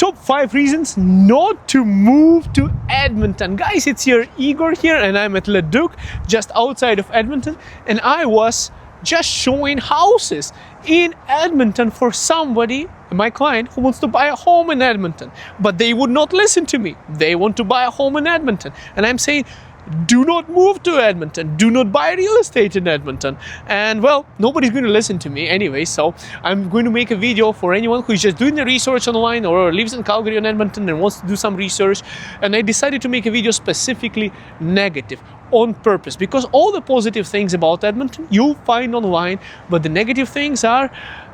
Top 5 reasons not to move to Edmonton. Guys, it's your Igor here, and I'm at Leduc, just outside of Edmonton, and I was just showing houses in Edmonton for somebody, my client, who wants to buy a home in Edmonton, but they would not listen to me. They want to buy a home in Edmonton, and I'm saying, do not move to Edmonton. Do not buy real estate in Edmonton. And well, nobody's going to listen to me anyway, so I'm going to make a video for anyone who's just doing the research online or lives in Calgary or Edmonton and wants to do some research. And I decided to make a video specifically negative on purpose, because all the positive things about Edmonton you'll find online, but the negative things are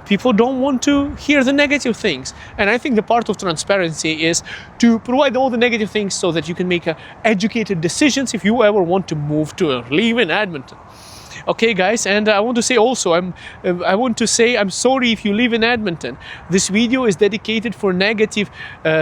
people don't want to hear the negative things. And I think the part of transparency is to provide all the negative things so that you can make educated decisions if you ever want to move to or live in Edmonton. Okay, guys, and I want to say also, I'm sorry if you live in Edmonton. This video is dedicated for negative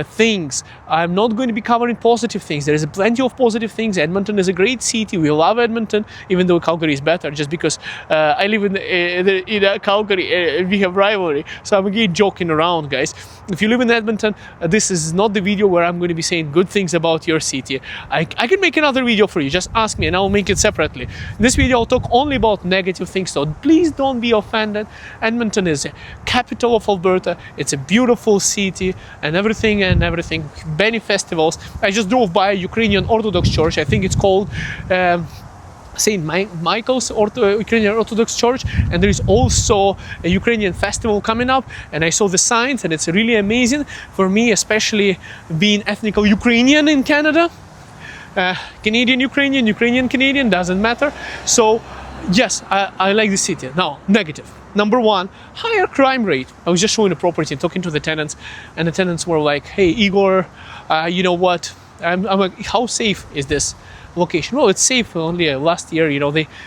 things. I'm not going to be covering positive things. There is plenty of positive things. Edmonton is a great city. We love Edmonton, even though Calgary is better, just because I live in Calgary. We have rivalry. So I'm again joking around, guys. If you live in Edmonton, this is not the video where I'm going to be saying good things about your city. I can make another video for you. Just ask me and I'll make it separately. In this video, I'll talk only about negative things, so please don't be offended. Edmonton is the capital of Alberta. It's a beautiful city and everything. Many festivals. I just drove by a Ukrainian Orthodox church. I think it's called St. Michael's Ukrainian Orthodox Church, and there is also a Ukrainian festival coming up, and I saw the signs, and it's really amazing for me, especially being ethnical Ukrainian in Canada. Canadian Ukrainian, Ukrainian Canadian, doesn't matter. So yes, I like the city. Now, negative. Number 1, higher crime rate. I was just showing the property and talking to the tenants, and the tenants were like, hey, Igor, you know what? I'm like, how safe is this location? Well, it's safe. Only last year,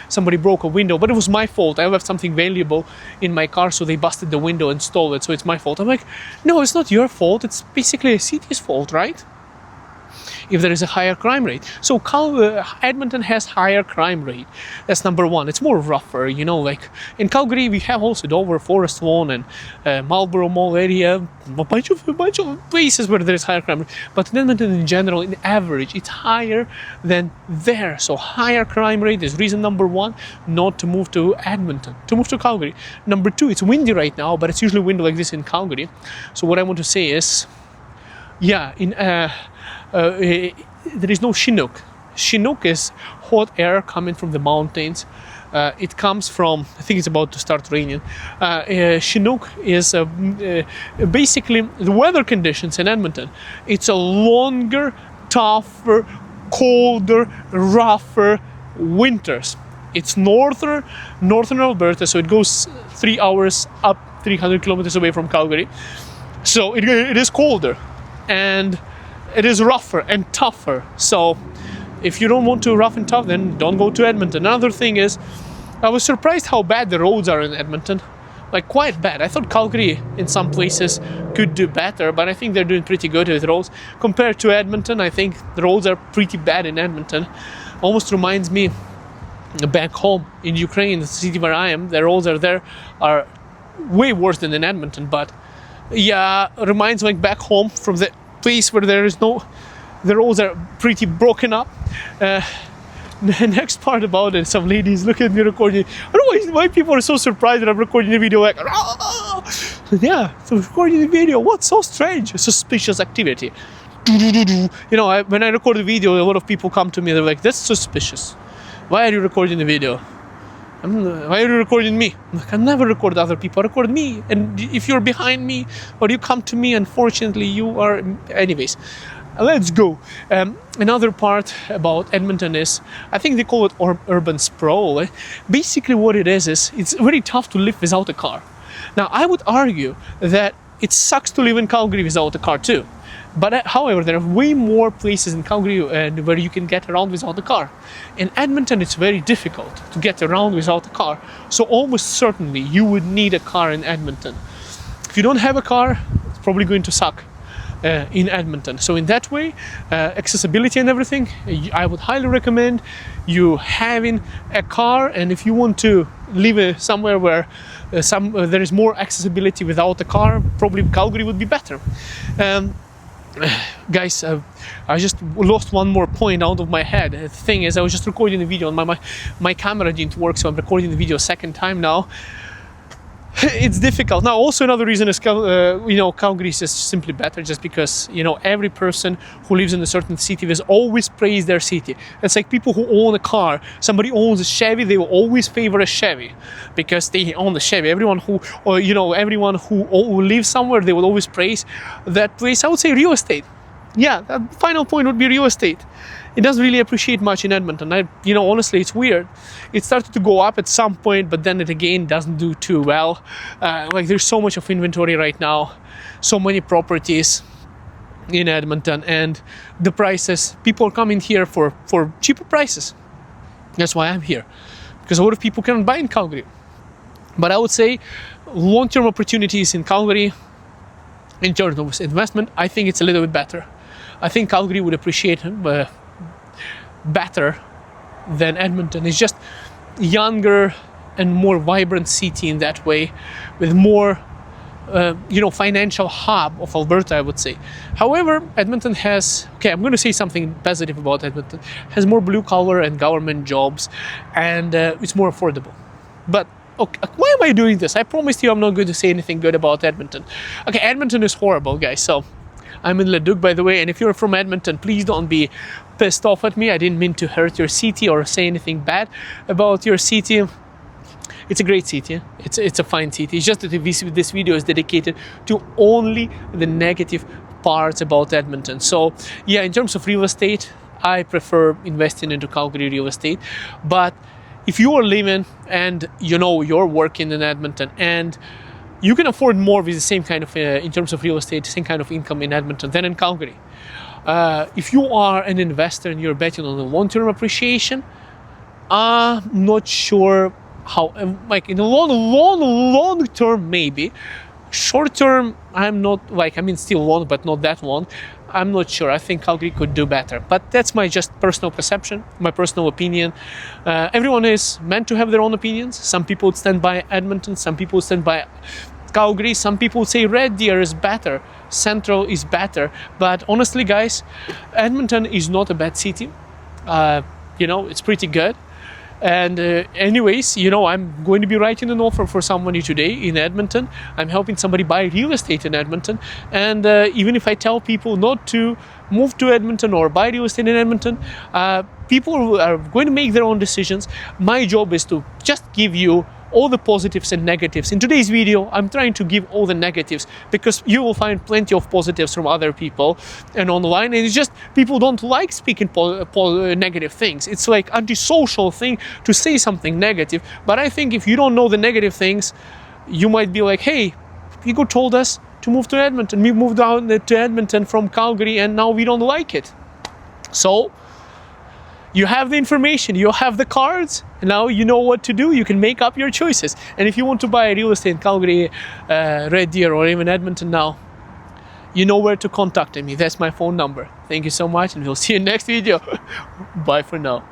somebody broke a window, but it was my fault. I left something valuable in my car, so they busted the window and stole it, so it's my fault. I'm like, no, it's not your fault. It's basically a city's fault, right? If there is a higher crime rate. So Edmonton has higher crime rate. That's number 1. It's more rougher, like in Calgary we have also Dover, Forest Lawn, and Marlborough Mall area, a bunch of places where there is higher crime rate. But in Edmonton in general, in average, it's higher than there. So higher crime rate is reason number 1 not to move to Edmonton, to move to Calgary. Number 2, it's windy right now, but it's usually windy like this in Calgary. So what I want to say is, yeah, there is no Chinook. Chinook is hot air coming from the mountains. It comes from, I think it's about to start raining. Chinook is basically the weather conditions in Edmonton. It's a longer, tougher, colder, rougher winters. It's northern Alberta, so it goes 3 hours up 300 kilometers away from Calgary. So it is colder, and it is rougher and tougher. So if you don't want to rough and tough, then don't go to Edmonton. Another thing is, I was surprised how bad the roads are in Edmonton. Like, quite bad. I thought Calgary in some places could do better, but I think they're doing pretty good with roads. Compared to Edmonton, I think the roads are pretty bad in Edmonton. Almost reminds me back home in Ukraine, the city where I am, the roads are way worse than in Edmonton. But yeah, reminds me back home from the place where the roads are pretty broken up. The next part about it, some ladies look at me recording. I don't know why people are so surprised that I'm recording the video, like, yeah, so recording the video, what's so strange? Suspicious activity. When I record the video, a lot of people come to me, they're like, that's suspicious. Why are you recording the video? Why are you recording me? I'm like, I never record other people, I record me. And if you're behind me or you come to me, unfortunately you are. Anyways, let's go. Another part about Edmonton is, I think they call it urban sprawl. Basically what it is it's very tough to live without a car. Now, I would argue that it sucks to live in Calgary without a car too. But however, there are way more places in Calgary where you can get around without a car. In Edmonton, it's very difficult to get around without a car. So almost certainly you would need a car in Edmonton. If you don't have a car, it's probably going to suck in Edmonton. So in that way, accessibility and everything, I would highly recommend you having a car. And if you want to live somewhere where there is more accessibility without a car, probably Calgary would be better. Guys, I just lost one more point out of my head. The thing is, I was just recording the video and my camera didn't work, so I'm recording the video a second time now. It's difficult. Now, also another reason is, Calgary is just simply better, just because, every person who lives in a certain city will always praise their city. It's like people who own a car. Somebody owns a Chevy, they will always favor a Chevy because they own the Chevy. Everyone who lives somewhere, they will always praise that place. I would say real estate. Yeah, that final point would be real estate. It doesn't really appreciate much in Edmonton. Honestly, it's weird. It started to go up at some point, but then it again doesn't do too well. There's so much of inventory right now, so many properties in Edmonton, and the prices, people are coming here for cheaper prices. That's why I'm here, because a lot of people cannot buy in Calgary. But I would say long-term opportunities in Calgary, in terms of investment, I think it's a little bit better. I think Calgary would appreciate better than Edmonton. It's just younger and more vibrant city in that way, with more financial hub of Alberta, I would say. However, Edmonton has, I'm going to say something positive about Edmonton, has more blue collar and government jobs, and it's more affordable. But why am I doing this? I promised you I'm not going to say anything good about Edmonton. Edmonton is horrible, guys. So I'm in Leduc, by the way, and if you're from Edmonton, please don't be pissed off at me. I didn't mean to hurt your city or say anything bad about your city. It's a great city. It's a fine city. It's just that this video is dedicated to only the negative parts about Edmonton. So yeah, in terms of real estate, I prefer investing into Calgary real estate. But if you are living and you're working in Edmonton and you can afford more with the same kind of, in terms of real estate, same kind of income in Edmonton than in Calgary. If you are an investor and you're betting on the long-term appreciation, I'm not sure how, in the long term, maybe. Short term, I'm not, still long, but not that long. I'm not sure. I think Calgary could do better. But that's my just personal perception, my personal opinion. Everyone is meant to have their own opinions. Some people would stand by Edmonton, some people would stand by Calgary, some people would say Red Deer is better, Central is better. But honestly, guys, Edmonton is not a bad city. It's pretty good. And anyways, I'm going to be writing an offer for somebody today in Edmonton. I'm helping somebody buy real estate in Edmonton. And even if I tell people not to move to Edmonton or buy real estate in Edmonton, people are going to make their own decisions. My job is to just give you all the positives and negatives. In today's video, I'm trying to give all the negatives because you will find plenty of positives from other people and online, and it's just people don't like speaking negative things. It's like antisocial thing to say something negative. But I think if you don't know the negative things, you might be like, hey, Igor told us to move to Edmonton. We moved down to Edmonton from Calgary and now we don't like it. So you have the information, you have the cards, and now you know what to do. You can make up your choices. And if you want to buy real estate in Calgary, Red Deer, or even Edmonton now, you know where to contact me. That's my phone number. Thank you so much, and we'll see you in next video. Bye for now.